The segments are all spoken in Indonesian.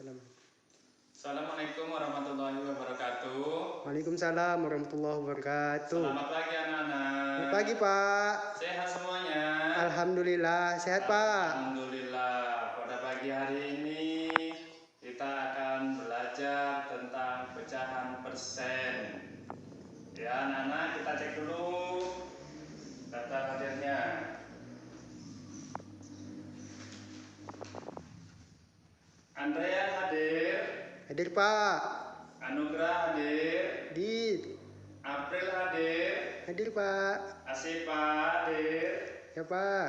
Assalamualaikum warahmatullahi wabarakatuh. Waalaikumsalam warahmatullahi wabarakatuh. Selamat pagi anak-anak. Selamat pagi Pak. Sehat semuanya? Alhamdulillah sehat Pak. Alhamdulillah. Pada pagi hari ini kita akan belajar tentang pecahan persen. Ya anak-anak, kita cek dulu daftar hadirnya. Andrea hadir. Hadir Pak. Anugrah hadir. Hadir. April hadir. Hadir Pak. Asifa hadir. Ya Pak.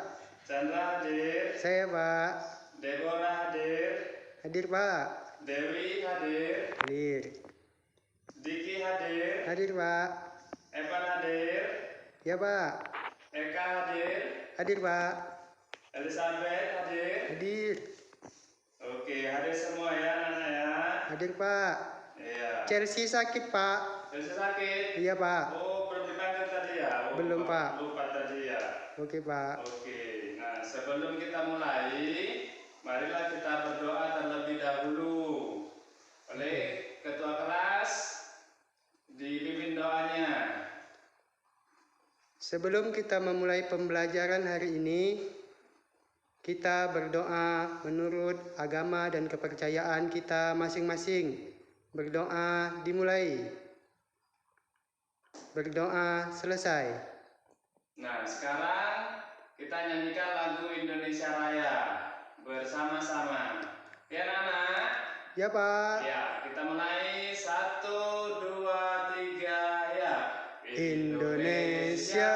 Chandra hadir. Saya Pak. Deborah hadir. Hadir Pak. Dewi hadir. Hadir. Diki hadir. Hadir Pak. Evan hadir. Ya Pak. Eka hadir. Hadir Pak. Elizabeth hadir. Hadir. Oke, hadir semua ya anak-anak ya. Hadir Pak. Iya. Chelsea sakit Pak. Chelsea sakit? Iya Pak. Oh, belum dipanggil tadi ya? Oh, belum Pak. Lupa tadi ya. Oke Pak. Oke, nah sebelum kita mulai, marilah kita berdoa terlebih dahulu. Oleh ketua kelas, dipimpin doanya. Sebelum kita memulai pembelajaran hari ini, kita berdoa menurut agama dan kepercayaan kita masing-masing. Berdoa dimulai. Berdoa selesai. Nah, sekarang kita nyanyikan lagu Indonesia Raya bersama-sama. Ya, anak-anak? Ya, Pak. Ya, kita mulai. 1, 2, 3, ya. Indonesia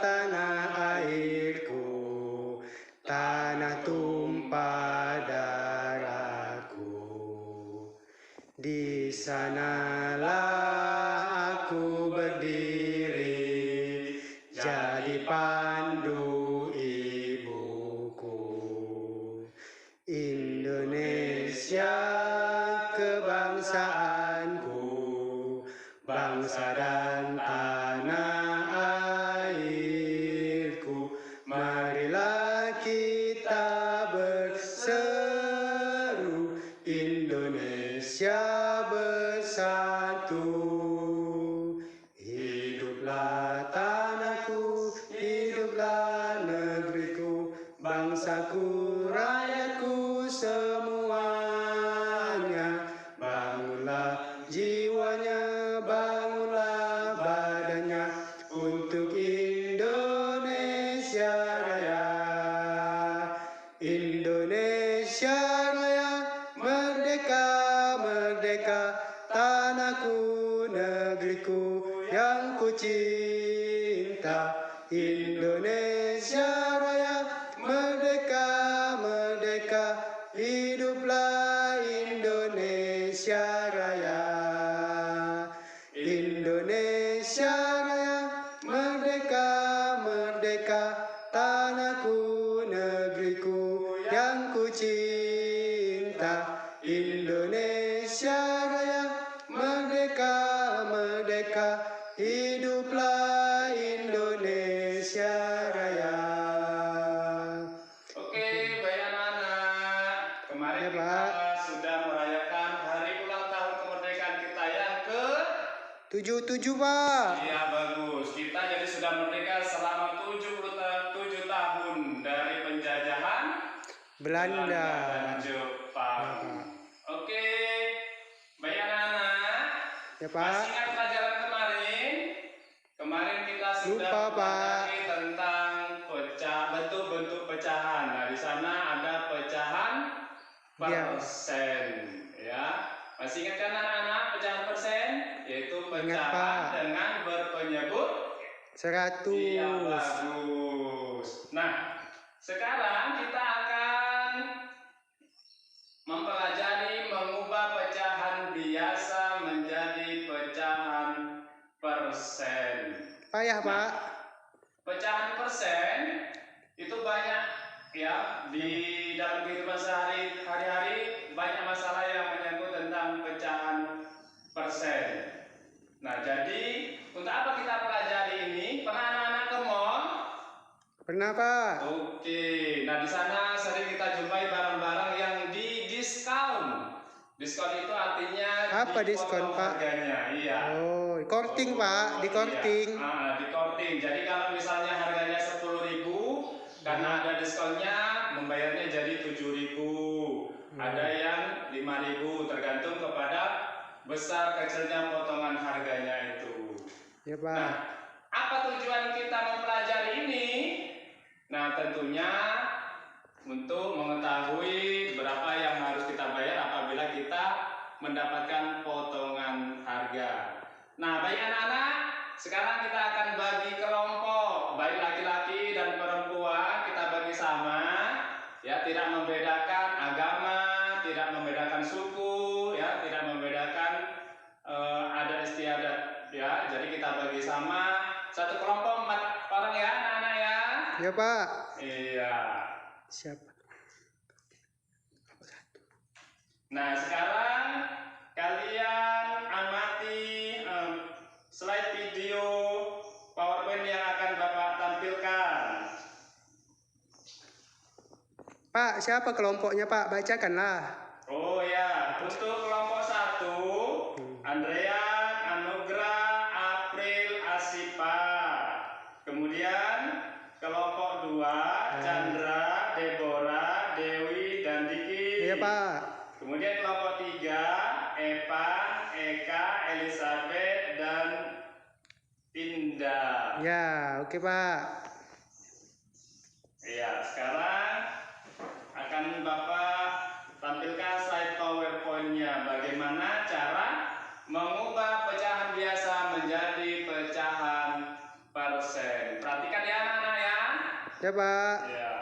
tanah airku, tanah tumpah darahku. Di sanalah aku berdiri, jadi pandu ibuku. Indonesia kebangsaanku, bangsa dan tanah airku. Marilah kita berseru, Indonesia bersatu. Hiduplah tanahku, hiduplah negeriku, bangsaku, rakyatku semuanya. Bangunlah jiwanya, bangunlah badannya untuk Indonesia Raya. Indonesia Raya, merdeka, merdeka, tanahku, negeriku yang ku cinta. Indonesia Raya, merdeka, merdeka, hiduplah Indonesia Raya. Indonesia Raya, merdeka, merdeka, tanahku, negeriku yang ku cinta. Indonesia Raya, merdeka, merdeka, hiduplah Indonesia Raya. Oke, baik anak-anak. Kemarin Ya, kita Pak. sudah merayakan hari ulang tahun kemerdekaan kita yang ke 77 Pak. Iya, bagus. Kita jadi sudah merdeka selama 77 tahun dari penjajahan Belanda. dan Jepang. Oke, baik anak-anak. Ya Masih Pak. ingat pelajaran kemarin? Kemarin kita sudah Lupa, Pak. mempelajari tentang bentuk-bentuk pecahan. Nah, di sana ada pecahan Iya. persen, ya. Masih ingat kan anak-anak pecahan persen? Yaitu Ingat, Pak. pecahan dengan berpenyebut 100. Iya, bagus. Nah, sekarang kita akan mempelajari mengubah pecahan biasa menjadi pecahan persen. Payah Pak. Nah, pecahan persen itu banyak ya di dalam kehidupan sehari-hari, banyak masalah yang menyangkut tentang pecahan persen. Nah, jadi untuk apa kita pelajari ini? Pernah anak-anak ke mall? Pernah Pak. Oke, nah di sana sering kita jumpai barang-barang yang diskon. Diskon itu artinya Apa diskon, dipotong Pak? harganya. Iya. Oh, korting Pak, di korting. Iya. Di korting. Jadi kalau misalnya harganya 10.000, karena ada diskonnya, membayarnya jadi 7.000. Ada yang 5.000, tergantung kepada besar kecilnya potongan harganya itu. Ya Pak. Nah, apa tujuan kita mempelajari ini? Nah, tentunya untuk mengetahui berapa yang harus kita bayar apabila kita mendapatkan potongan harga. Nah, baik anak-anak, sekarang kita akan bagi kelompok, baik laki-laki dan perempuan, kita bagi sama, ya, tidak membedakan agama, tidak membedakan suku, ya, tidak membedakan adat istiadat, ya. Jadi kita bagi sama, satu kelompok 4 orang ya, anak-anak ya. Ya Pak. Iya. Siapa? Nah, sekarang kalian amati slide video PowerPoint yang akan Bapak tampilkan. Pak, siapa kelompoknya Pak? Bacakanlah. Oh ya, untuk kelompok 1, Andrean, Anugrah, April, Asipa. Kemudian kelompok 2, Chandra, Deborah, Dewi, dan Diki. Iya Pak. Kemudian kelompok 3, Evan, Eka, Elizabeth, dan Indah. Ya, oke Pak. Ya, sekarang akan Bapak tampilkan slide PowerPoint-nya. Bagaimana cara mengubah pecahan biasa menjadi pecahan persen. Perhatikan ya anak-anak ya. Ya Pak. Ya.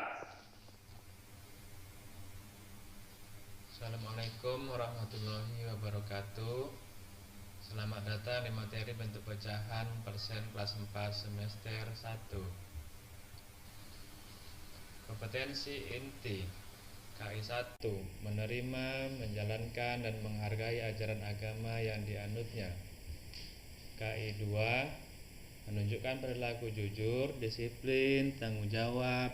Assalamualaikum warahmatullahi wabarakatuh. Selamat datang di materi bentuk pecahan persen kelas 4 semester 1. Kompetensi inti KI 1. Menerima, menjalankan, dan menghargai ajaran agama yang dianutnya. KI 2. Menunjukkan perilaku jujur, disiplin, tanggung jawab,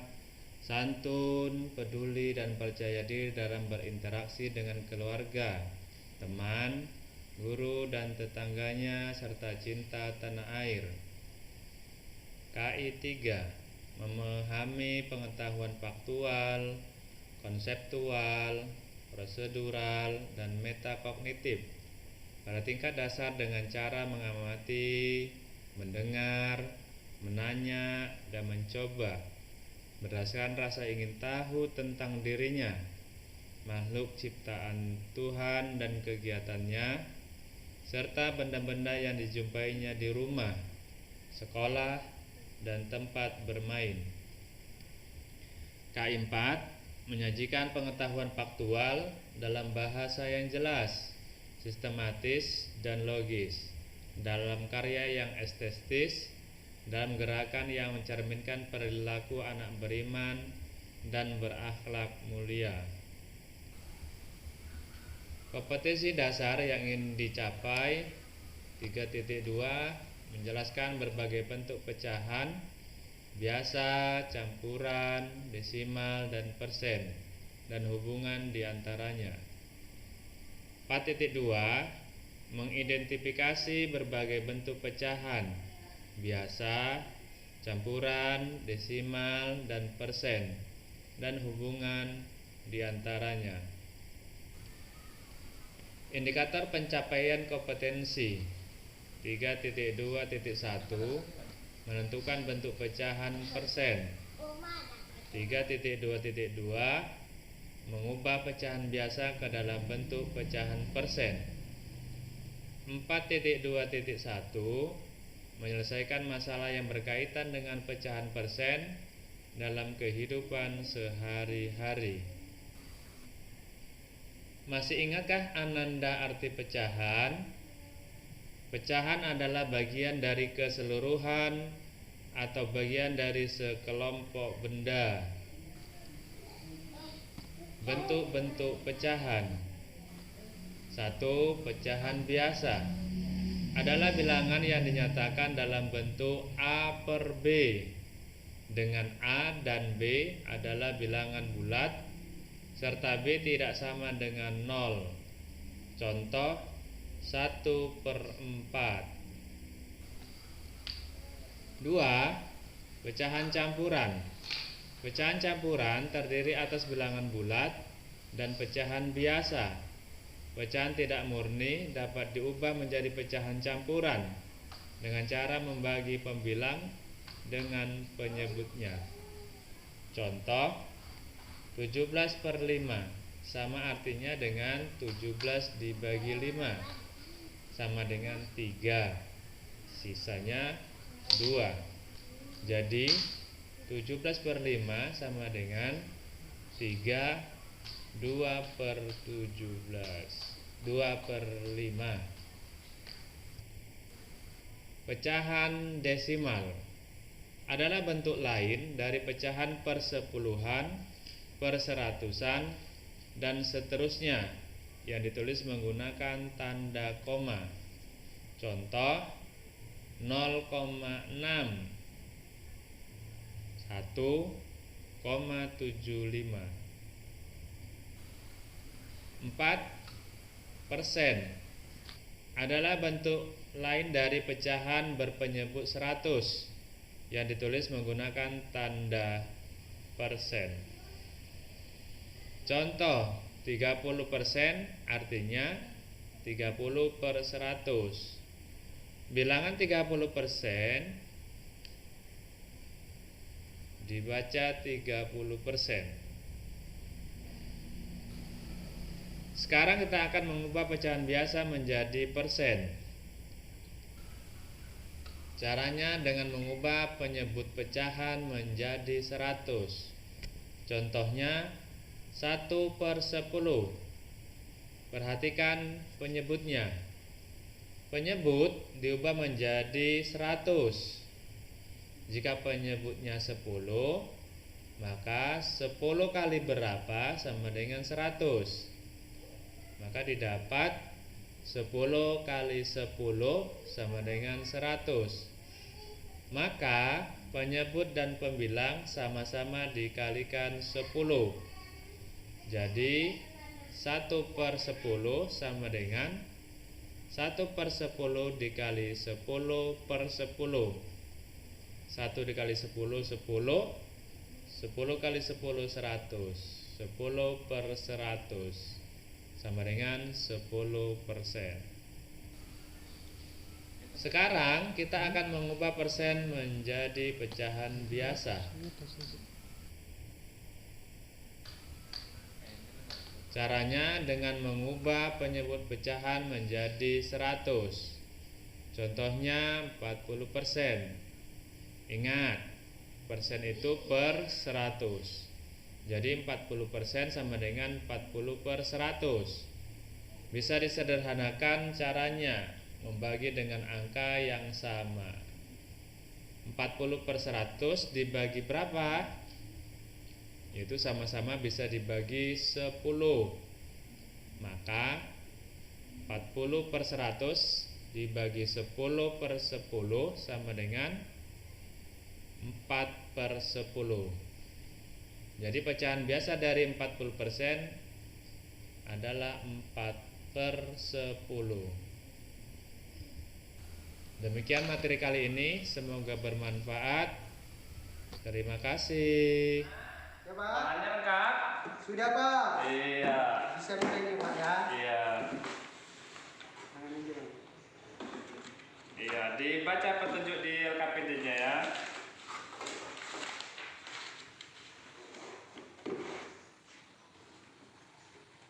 santun, peduli, dan percaya diri dalam berinteraksi dengan keluarga, teman, guru, dan tetangganya, serta cinta tanah air. KI 3. Memahami pengetahuan faktual, konseptual, prosedural, dan metakognitif pada tingkat dasar dengan cara mengamati, mendengar, menanya, dan mencoba berdasarkan rasa ingin tahu tentang dirinya, makhluk ciptaan Tuhan dan kegiatannya, serta benda-benda yang dijumpainya di rumah, sekolah, dan tempat bermain. KI 4. Menyajikan pengetahuan faktual dalam bahasa yang jelas, sistematis, dan logis, dalam karya yang estetis, dalam gerakan yang mencerminkan perilaku anak beriman dan berakhlak mulia. Kompetensi dasar yang ingin dicapai 3.2. Menjelaskan berbagai bentuk pecahan biasa, campuran, desimal, dan persen, dan hubungan di antaranya. 4.2. Mengidentifikasi berbagai bentuk pecahan biasa, campuran, desimal, dan persen, dan hubungan di antaranya. Indikator pencapaian kompetensi 3.2.1. Menentukan bentuk pecahan persen. 3.2.2. Mengubah pecahan biasa ke dalam bentuk pecahan persen. 4.2.1. Menyelesaikan masalah yang berkaitan dengan pecahan persen dalam kehidupan sehari-hari. Masih ingatkah Ananda arti pecahan? Pecahan adalah bagian dari keseluruhan atau bagian dari sekelompok benda. Bentuk-bentuk pecahan. 1. Pecahan biasa adalah bilangan yang dinyatakan dalam bentuk A per B, dengan A dan B adalah bilangan bulat serta B tidak sama dengan 0. Contoh 1/4. 2. Pecahan campuran. Pecahan campuran terdiri atas bilangan bulat dan pecahan biasa. Pecahan tidak murni dapat diubah menjadi pecahan campuran dengan cara membagi pembilang dengan penyebutnya. Contoh 17/5 sama artinya dengan 17 dibagi 5 sama dengan 3, sisanya 2. Jadi 17/5 sama dengan 3 2/5. Pecahan desimal adalah bentuk lain dari pecahan persepuluhan, perseratusan, dan seterusnya yang ditulis menggunakan tanda koma. Contoh 0,6 1,75. 4% adalah bentuk lain dari pecahan berpenyebut 100 yang ditulis menggunakan tanda persen. Contoh 30% artinya 30/100. Bilangan 30% dibaca 30%. Sekarang kita akan mengubah pecahan biasa menjadi persen. Caranya dengan mengubah penyebut pecahan menjadi 100. Contohnya 1/10. Perhatikan penyebutnya. Penyebut diubah menjadi 100. Jika penyebutnya 10, maka 10 kali berapa sama dengan 100. Maka didapat 10 kali 10 sama dengan 100. Maka penyebut dan pembilang sama-sama dikalikan 10. Jadi 1/10 sama dengan 1/10 dikali 10/10. 1 dikali 10 10. 10 kali 10 100. 10/100 sama dengan 10%. Sekarang kita akan mengubah persen menjadi pecahan biasa. Caranya dengan mengubah penyebut pecahan menjadi 100. Contohnya 40%. Ingat, persen itu per 100. Jadi 40% sama dengan 40/100. Bisa disederhanakan caranya membagi dengan angka yang sama. 40/100 dibagi berapa? Itu sama-sama bisa dibagi 10. Maka 40/100 dibagi 10/10 sama dengan 4/10. Jadi pecahan biasa dari 40% adalah 4/10. Demikian materi kali ini, semoga bermanfaat. Terima kasih. Ya Pak. Bahannya lengkap? Sudah Pak. Iya. Bisa mulai nih Pak ya. Iya. Tangan aja. Iya, dibaca petunjuk di LKPD-nya ya.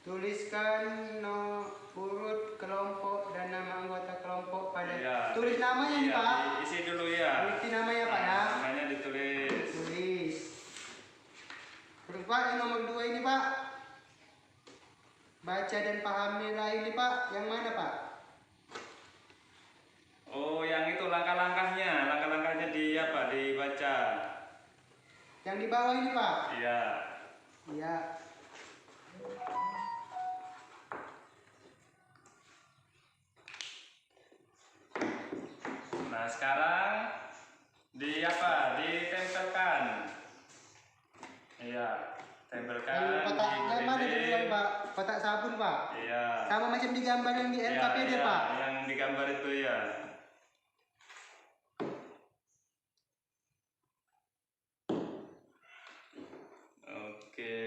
Tuliskan urut kelompok dan nama anggota kelompok pada. Iya. Tulis namanya nih Iya, Pak. diisi dulu ya. Tulis namanya Pak ya. Namanya ditulis. Tulis. Terus Pak yang nomor 2 ini Pak. Baca dan pahamilah ini Pak. Yang mana Pak? Oh, yang itu langkah-langkahnya. Langkah-langkahnya dibaca. Yang di bawah ini Pak. Iya. Iya. Nah, sekarang ditempelkan. Iya. tempelkan Yang kotaknya di mana dinding. duluan Pak? Kotak sabun Pak. Iya. Sama macam di gambar yang di Iya, LKPD iya, Pak. yang di gambar itu ya. Oke.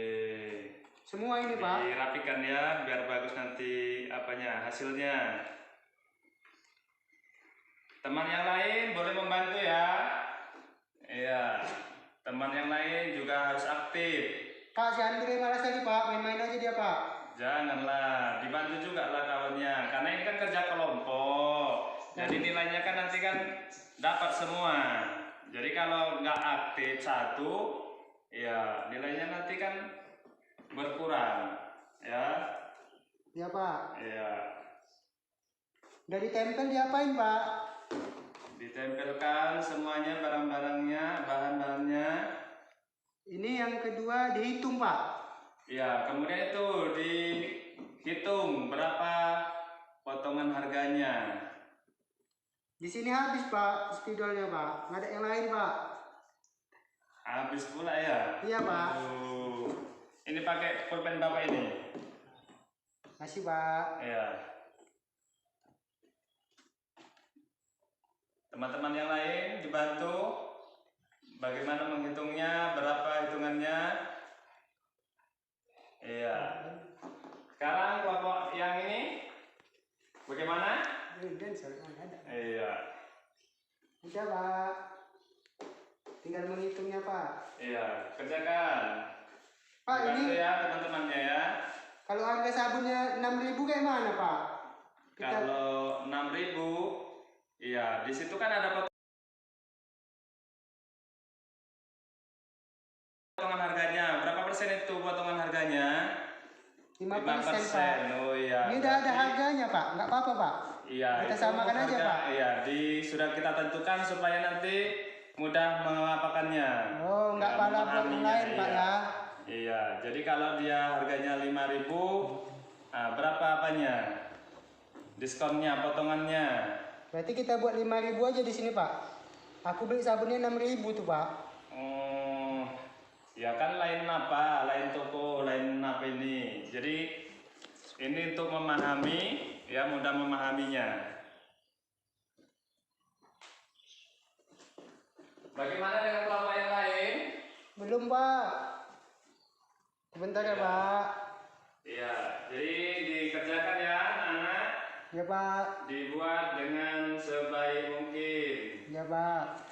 Semua ini Pak. Dirapikan ya biar bagus nanti apanya hasilnya. Teman yang lain boleh membantu ya. Iya. Teman yang lain juga harus aktif. Pak, si Andre malas lagi Pak, main-main aja dia Pak. Janganlah, dibantu juga lah kawannya. Karena ini kan kerja kelompok. Jadi nilainya kan nanti kan dapat semua. Jadi kalau nggak aktif satu, ya nilainya nanti kan berkurang. Ya. Ya Pak. Ya. Udah ditempel diapain Pak? Ditempelkan semuanya barang-barangnya, bahan-bahannya. Ini yang kedua dihitung Pak. Ya, kemudian itu dihitung berapa potongan harganya. Di sini habis Pak spidolnya Pak. Nggak ada yang lain Pak. Habis pula ya? Iya Pak. Aduh. Ini pakai pulpen Bapak ini. Masih Pak. Ya. Teman-teman yang lain dibantu bagaimana menghitungnya, berapa hitungannya. Iya. Sekarang kelompok yang ini bagaimana? Ada. Iya. Udah Pak. Tinggal menghitungnya Pak. Iya, kerjakan. Pak Dibantu ini ya teman-temannya ya. kalau harga sabunnya 6.000 kayak mana Pak? Kalau 6.000, iya di situ kan ada potongan harganya. Berapa persen itu potongan harganya? 5% Pak. Oh iya. Ini udah ada harganya Pak, nggak apa-apa Pak. Iya. Kita itu samakan aja harga, Pak. Iya, sudah kita tentukan supaya nanti mudah mengapakannya. Oh, nggak Ya, pala buat yang memahaminya, lain Pak iya. ya. Iya. Jadi kalau dia harganya 5.000, nah, berapa apanya? Diskonnya, potongannya. Berarti kita buat 5.000 aja di sini Pak. Aku beli sabunnya 6.000 tuh Pak. Oh, ya kan lain apa, lain toko, lain apa ini. Jadi ini untuk memahami, ya mudah memahaminya. Bagaimana dengan kelompok yang lain? Belum Pak. Sebentar ya Pak. Iya, jadi dikerjakan ya anak-anak. Ya Pak. Dibuat dengan sebaik mungkin. Ya Pak.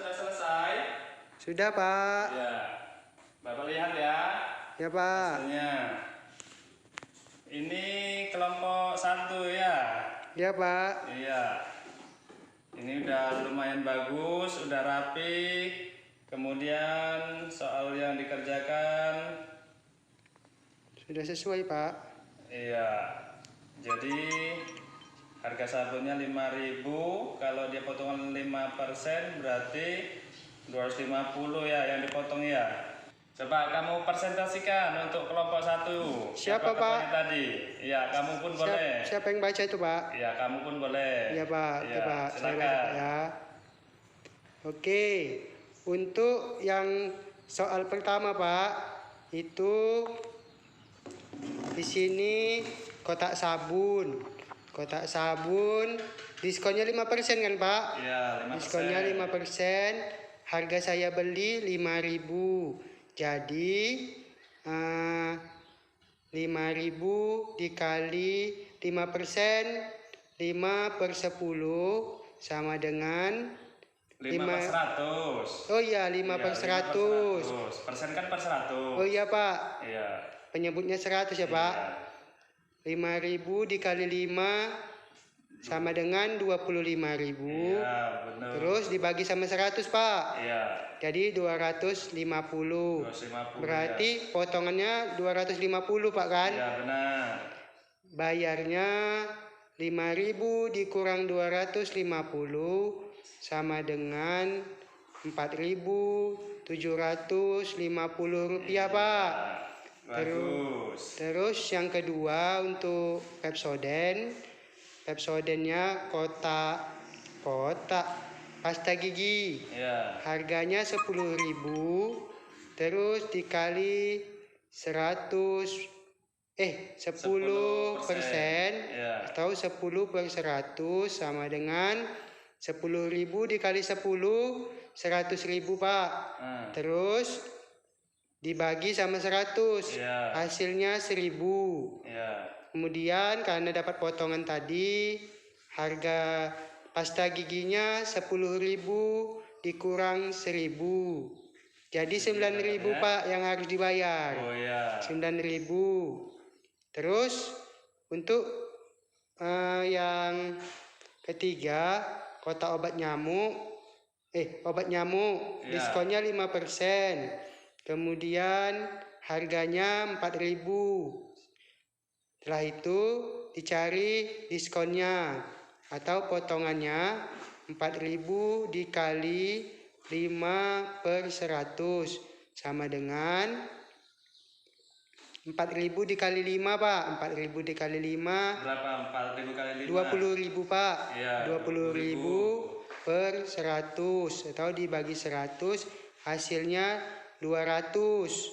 sudah selesai? Sudah Pak. Ya. Bapak lihat ya. Ya Pak. Hasilnya. Ini kelompok 1 ya. Ya Pak. Iya. Ini udah lumayan bagus, udah rapi. Kemudian soal yang dikerjakan Sudah sesuai Pak. iya. Jadi harga sabunnya 5.000, kalau dia potongan 5% berarti 250 ya yang dipotong ya. Coba kamu presentasikan untuk kelompok 1. Siapa, Pak? ketuanya tadi? Iya, kamu pun boleh. Siapa yang baca itu Pak? Iya, kamu pun boleh. Ya Pak. Iya, Ya Pak. Saya silakan. baca Pak, ya. Oke. Untuk yang soal pertama Pak, itu di sini kotak sabun. Kotak sabun diskonnya 5% kan Pak? Iya, 5%. Diskonnya 5%. Harga saya beli 5.000. Jadi 5.000 dikali 5%, 5/10 sama dengan 5/100. Oh iya, 5/100. Persen kan per 100. Oh iya Pak, Iya. penyebutnya 100 ya Pak. 5.000 dikali 5 sama dengan 25.000. Iya, benar. Terus dibagi sama 100 Pak. Iya. Jadi 250. 250. Berarti potongannya 250 Pak kan? Iya, benar. Bayarnya 5.000 dikurang 250 sama dengan 4.750 rupiah Pak. Bagus. Terus yang kedua untuk Pepsodentnya kotak pasta gigi. Iya. Harganya 10.000 terus dikali 10% Iya. atau 10/100 sama dengan 10.000 dikali 10, 100.000 Pak. Terus dibagi sama 100, Iya. hasilnya 1.000. Iya. Kemudian karena dapat potongan tadi, harga pasta giginya 10.000 dikurang 1.000. Jadi 9.000 Pak yang harus dibayar. Oh iya. 9.000. Terus untuk yang ketiga, kotak obat nyamuk. Iya. Diskonnya 5%. Kemudian harganya 4.000. Setelah itu dicari diskonnya atau potongannya 4.000 dikali 5/100 sama dengan 4.000 dikali 5 Pak. 4.000 dikali 5 Berapa? 4.000 kali 5? 20.000 Pak. Iya, 20.000/100 atau dibagi 100 hasilnya 200.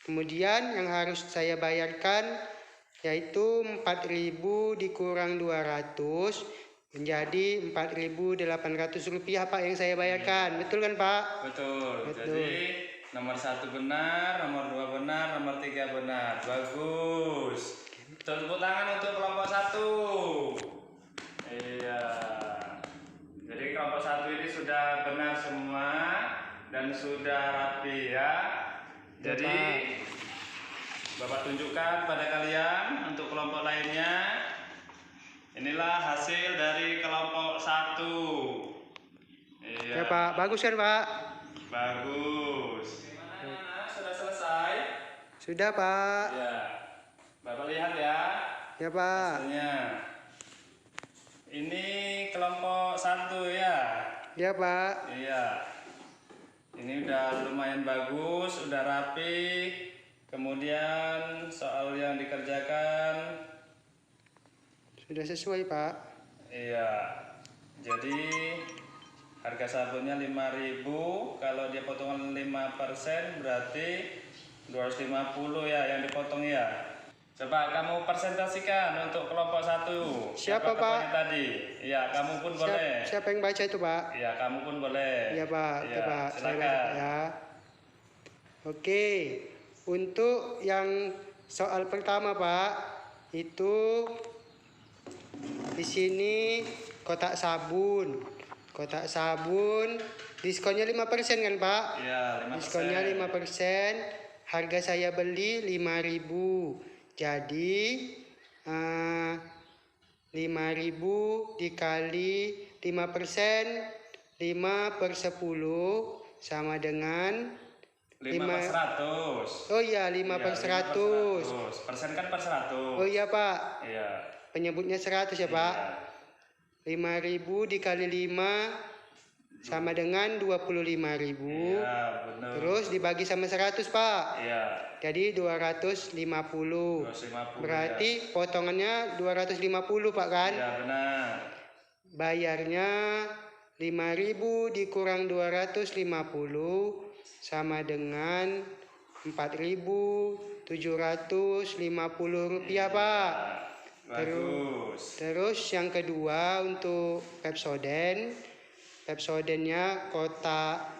Kemudian yang harus saya bayarkan yaitu 4.000 dikurang 200 menjadi 4.800 rupiah Pak yang saya bayarkan. Betul kan Pak? Betul. Betul. Jadi nomor 1 benar, nomor 2 benar, nomor 3 benar. Bagus. Tepuk tangan untuk kelompok 1. Iya. Jadi kelompok 1 ini sudah benar semua dan sudah rapi ya. Jadi Bapak tunjukkan pada kalian untuk kelompok lainnya. Inilah hasil dari kelompok 1. Iya. Ya Pak, bagus kan Pak? Bagus. Gimana? Sudah selesai? Sudah Pak. Ya. Bapak lihat ya. Ya Pak. Hasilnya. Ini kelompok 1 ya. Ya Pak. Iya. Ini udah lumayan bagus, udah rapi. Kemudian soal yang dikerjakan Sudah sesuai Pak. iya. Jadi harga sabunnya 5.000, kalau dia potongan 5% berarti 250 ya yang dipotong ya. Coba kamu presentasikan untuk kelompok 1. Siapa, Pak? ketuanya tadi? Iya, kamu pun boleh. Siapa yang baca itu Pak? Iya, kamu pun boleh. Ya Pak. Iya, Ya Pak. Saya silakan. baca ya. Oke. Untuk yang soal pertama Pak, itu di sini kotak sabun. Kotak sabun diskonnya 5% kan Pak? Iya, 5%. Diskonnya 5%. Harga saya beli 5.000. Jadi 5.000 dikali 5%, 5/10 sama dengan 5/100. Oh iya, 5/100. Persen kan per 100. Oh iya Pak, Iya. penyebutnya 100 ya Pak. Iya. 5.000 dikali 5 sama dengan 25.000. Iya, benar. Terus dibagi sama 100 Pak. Iya. Jadi 250. 250. Berarti potongannya 250 Pak kan? Iya, benar. Bayarnya 5.000 dikurang 250 sama dengan 4.750 rupiah Pak. Bagus. Terus yang kedua untuk Pepsodentnya kotak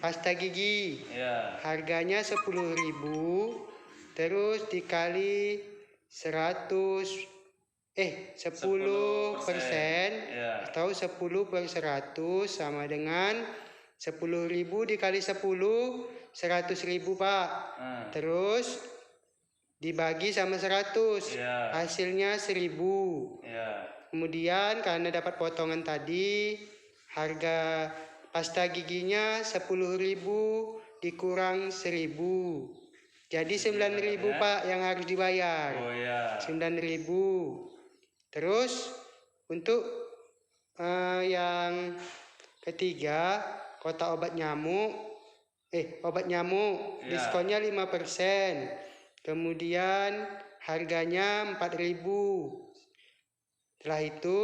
pasta gigi. Iya. Harganya 10.000. Terus dikali 10% Iya. atau 10/100 sama dengan 10.000 dikali 10, 100.000 Pak. Terus dibagi sama 100, Iya. hasilnya 1.000. Iya. Kemudian karena dapat potongan tadi, harga pasta giginya 10.000 dikurang 1.000. Jadi 9.000 Pak yang harus dibayar. Oh iya. 9.000. Terus untuk yang ketiga, kotak obat nyamuk. Iya. Diskonnya 5%. Kemudian harganya 4.000. Setelah itu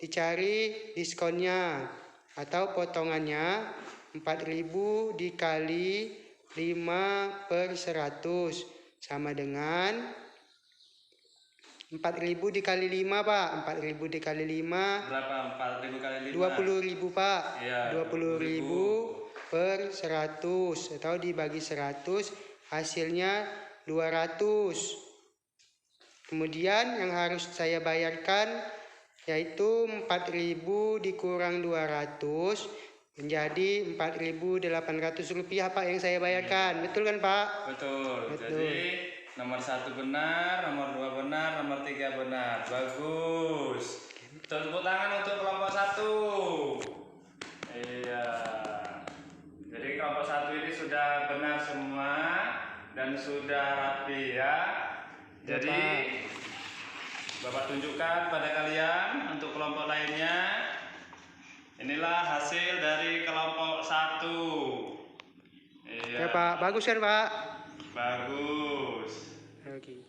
dicari diskonnya atau potongannya 4.000 dikali 5/100 sama dengan 4.000 dikali 5 Pak. 4.000 dikali 5 Berapa? 4.000 kali 5? 20.000 Pak. Iya, 20.000/100 atau dibagi 100 hasilnya 200. Kemudian yang harus saya bayarkan yaitu 4.000 dikurang 200 menjadi 4.800 rupiah Pak yang saya bayarkan. Betul kan Pak? Betul. Betul. Jadi nomor 1 benar, nomor 2 benar, nomor 3 benar. Bagus. Tepuk tangan untuk kelompok 1. Iya. Jadi kelompok 1 ini sudah benar semua dan sudah rapi ya. Jadi Bapak tunjukkan pada kalian untuk kelompok lainnya. Inilah hasil dari kelompok 1. Iya. Ya Pak, bagus kan Pak? Bagus. Oke.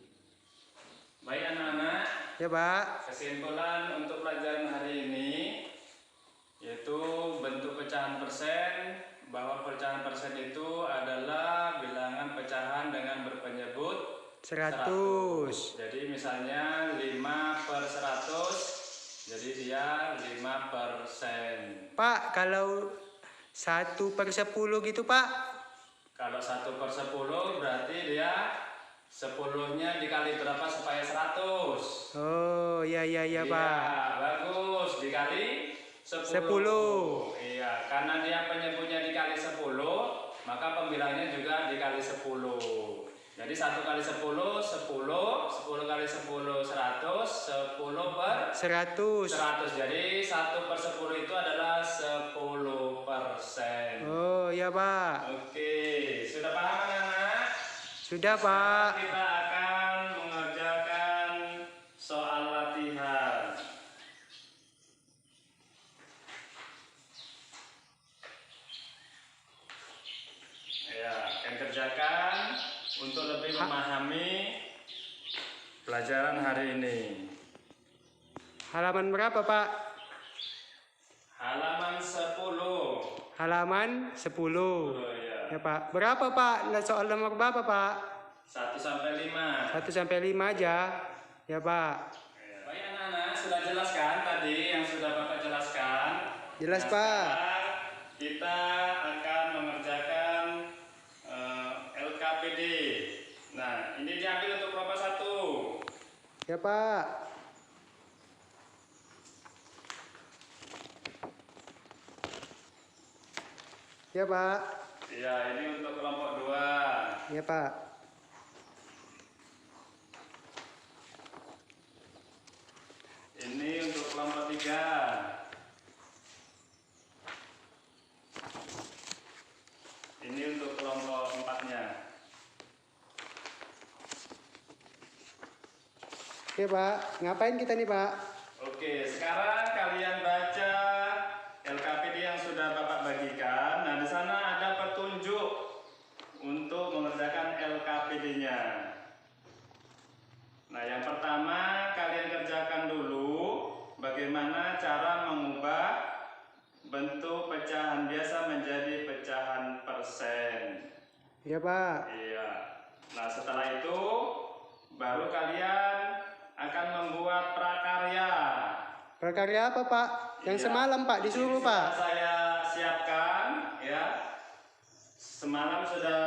Baik anak-anak, Ya Pak. kesimpulan untuk pelajaran hari ini yaitu bentuk pecahan persen, bahwa pecahan persen itu adalah bilangan pecahan dengan berpenyebut 100. Jadi misalnya 5/100, jadi dia 5%. Pak, kalau 1/10 gitu Pak? Kalau 1/10 berarti dia 10-nya dikali berapa supaya 100? Oh, iya Iya, Pak. bagus. Dikali 10. Iya, karena dia penyebutnya dikali 10, maka pembilangnya juga dikali 10. Jadi 1 kali 10, 10, 10 kali 10, 100, 10/100. 100. Jadi 1/10 itu adalah 10%. Oh, iya Pak. Oke, sudah paham anak-anak? Sudah Pak. Kita akan mengerjakan soal latihan. Ya, akan kerjakan untuk lebih memahami pelajaran hari ini. Halaman berapa Pak? Halaman 10. Halaman 10. Oh, ya. Ya Pak. Berapa Pak? Soal nomor berapa Pak? 1 sampai 5. 1 sampai 5 aja. Ya Pak. Baik anak-anak, sudah jelas kan tadi yang sudah Bapak jelaskan? Jelas, Nah, Pak. sekarang kita akan mengerjakan LKPD. Nah, ini diambil untuk kelompok 1. Ya Pak. Ya Pak. Iya, ini untuk kelompok 2. Ya Pak. Ini untuk kelompok 3. Ini untuk kelompok 4-nya. Oke Pak, ngapain kita nih Pak? Oke, sekarang kalian baca LKPD yang sudah Bapak bagikan. Nah, di sana ada petunjuk untuk mengerjakan LKPD-nya. Nah, yang pertama kalian kerjakan dulu bagaimana cara mengubah bentuk pecahan biasa menjadi pecahan persen. Ya Pak. Iya. Nah, setelah itu baru kalian akan membuat prakarya. Prakarya apa Pak? Yang Iya. semalam Pak disuruh Ini sudah Pak. saya siapkan, ya. Semalam sudah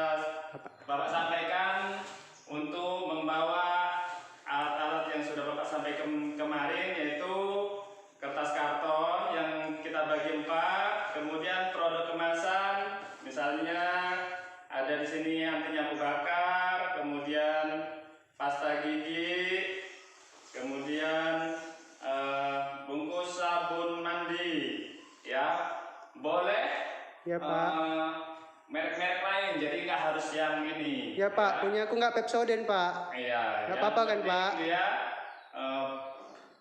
Bapak sampaikan untuk membawa alat-alat yang sudah Bapak sampaikan kemarin, yaitu kertas karton yang kita bagi 4, kemudian produk kemasan, misalnya ada di sini anti nyamuk bakar, kemudian pasta gigi, kemudian bungkus sabun mandi, ya. Boleh Ya Pak. merek-merek lain, jadi nggak harus yang ini. Ya Pak, punya aku nggak Pepsodent Pak. Iya. Nggak yang apa-apa kan, penting Pak? Dia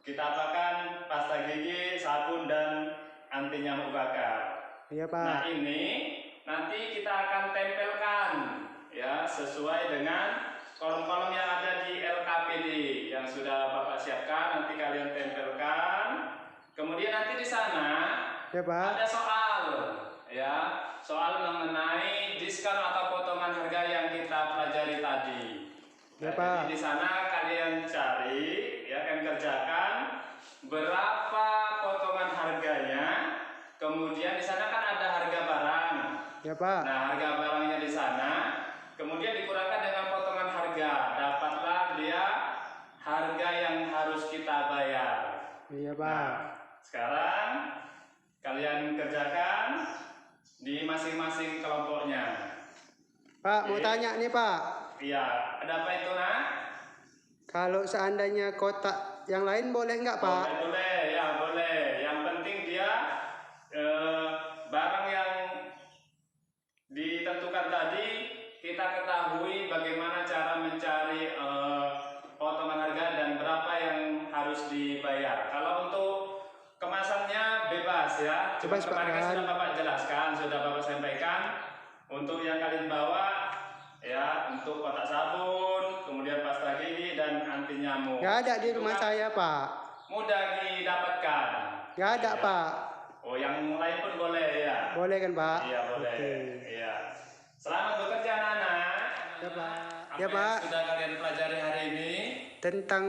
kita apakan pasta gigi, sabun dan anti nyamuk bakar. Iya Nah, Pak. ini nanti kita akan tempelkan, ya, sesuai dengan kolom-kolom yang ada di LKPD yang sudah Bapak siapkan. Nanti kalian tempelkan. Kemudian nanti di sana Ya Pak. ada soal, ya, soal mengenai diskon atau potongan harga yang kita pelajari tadi. Ya Nah, Pak. jadi di sana kalian cari, ya, kalian kerjakan berapa potongan harganya. Kemudian di sana kan ada harga barang. Ya Pak. Nah, harga barangnya di sana, kemudian dikurangkan dengan potongan harga, dapatlah dia harga yang harus kita bayar. Iya Pak. Nah, sekarang kalian kerjakan di masing-masing kelompoknya. Pak, mau Oke. tanya nih Pak. Iya, ada apa itu, Nak? Kalau seandainya kotak yang lain boleh nggak Pak? Boleh, boleh, ya boleh. Yang penting dia barang yang ditentukan tadi, kita ketahui bagaimana cara mencari potongan harga dan berapa yang harus dibayar. Kalau untuk kemasannya bebas, ya. Cuma Bebas, Pak, kemarin kan kan? sudah Bapak jelaskan, sudah Bapak sampaikan. Untuk yang kalian bawa, ya, untuk kotak sabun, kemudian pasta gigi dan anti nyamuk. Nggak ada di Itu rumah kan saya Pak. mudah didapatkan. Nggak ada Ya. Pak. Oh, yang lain pun boleh, ya. Boleh kan Pak? Iya, boleh. Oke. Iya. Selamat bekerja, anak-anak. Ya Pak. Apa Ya yang Pak. sudah kalian pelajari hari ini? Tentang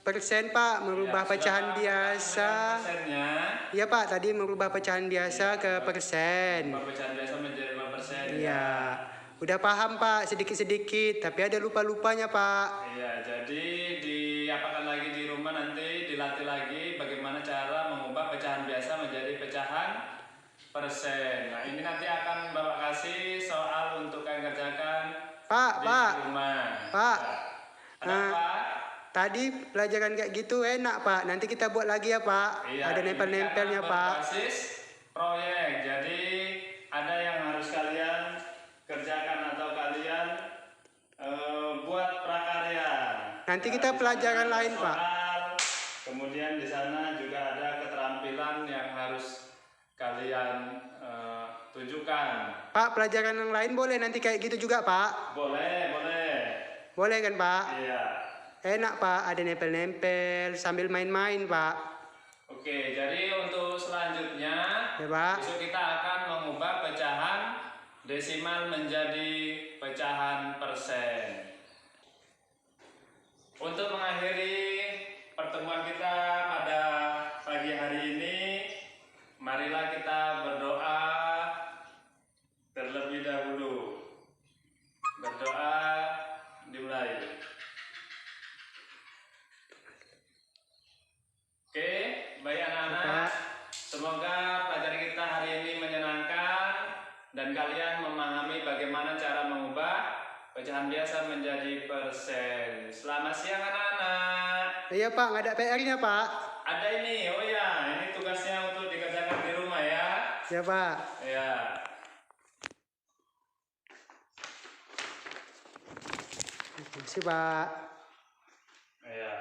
persen Pak, merubah Ya, pecahan sudah biasa. persennya. Iya Pak, tadi merubah pecahan biasa ke persen. Pecahan biasa menjadi 5%. Iya. Udah paham Pak, sedikit-sedikit, tapi ada lupa-lupanya Pak. Iya, jadi diapakan lagi di rumah, nanti dilatih lagi bagaimana cara mengubah pecahan biasa menjadi pecahan persen. Nah, ini nanti akan Bapak kasih soal untuk kalian kerjakan Pak, di Pak. rumah. Pak. Ada Nah, apa? Tadi pelajaran kayak gitu enak Pak, nanti kita buat lagi ya Pak. Iya, Ada ini nempel-nempelnya karena Pak. berbasis proyek. Jadi ada yang harus kalian kerjakan atau kalian buat prakarya. Nanti Nah, kita di pelajaran sana ada lain, Pak. soal, kemudian di sana juga ada keterampilan yang harus kalian tunjukkan. Pak, pelajaran yang lain boleh nanti kayak gitu juga Pak. Boleh, boleh. Boleh kan Pak? Iya. Enak Pak, ada nempel-nempel sambil main-main Pak. Oke, jadi untuk selanjutnya Ya Pak. besok kita akan mengubah pecahan desimal menjadi pecahan persen. Untuk mengakhiri pertemuan kita pada pagi hari ini, marilah kita berdoa terlebih dahulu. Berdoa dimulai. Oke, baik anak-anak. Pak. Semoga pelajaran kita hari ini menyenangkan dan dan kalian memahami bagaimana cara mengubah pecahan biasa menjadi persen. Selamat siang anak-anak. Iya Pak, nggak ada PR-nya Pak. Ada ini, oh ya, ini tugasnya untuk dikerjakan di rumah ya. Ya Pak. Ya. Terima kasih Pak. Ya.